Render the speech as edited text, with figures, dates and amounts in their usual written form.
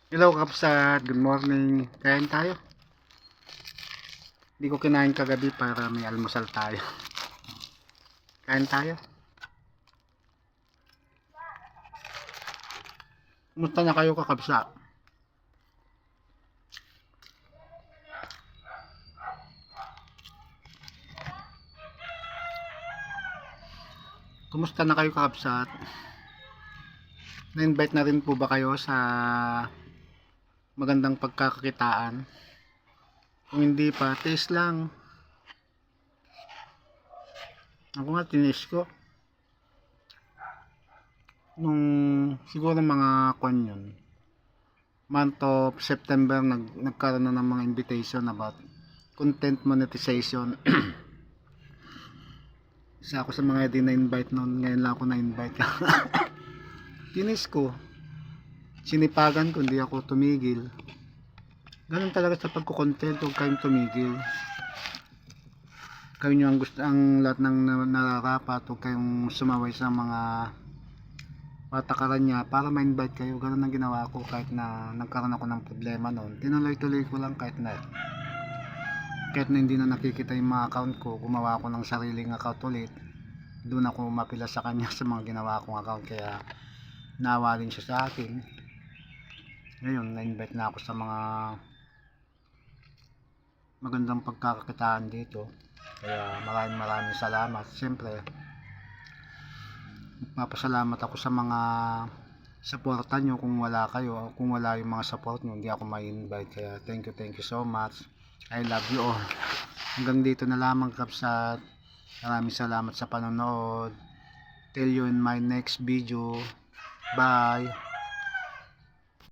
Hello Kapsat, good morning. Kain tayo. Hindi ko kinain kagabi para may almusal tayo. Kain tayo. Kumusta na kayo kakapsat? Kumusta na kayo kakapsat? Na-invite na rin po ba kayo sa magandang pagkakakitaan? Kung hindi pa, taste lang. Ako nga tinis ko. Nung siguro mga kwan yun. Month of September nagkaroon na ng mga invitation about content monetization. Isa ako sa mga hindi na-invite noon. Ngayon lang ako na-invite. Tinis ko. Sinipagan ko, hindi ako tumigil. Ganun talaga sa pagko-content, huwag kayong tumigil. Kayo nyo ang gusto, ang lahat ng nararapat, huwag kayong sumaway sa mga patakaran niya para ma-invite kayo. Ganun ang ginawa ko kahit na nagkaroon ako ng problema noon. Tinuloy-tuloy ko lang kahit na hindi na nakikita yung mga account ko, gumawa ako ng sariling account ulit. Doon ako mapila sa kanya sa mga ginawa kong account, kaya naawa rin siya sa akin. Ngayon, na-invite na ako sa mga magandang pagkakakitaan dito. Kaya maraming salamat. Siyempre, mapasalamat ako sa mga suporta nyo. Kung wala kayo, kung wala yung mga support nyo, hindi ako ma-invite. Kaya thank you so much. I love you all. Hanggang dito na lamang Kapsat. Maraming salamat sa panonood. Till you in my next video. Bye.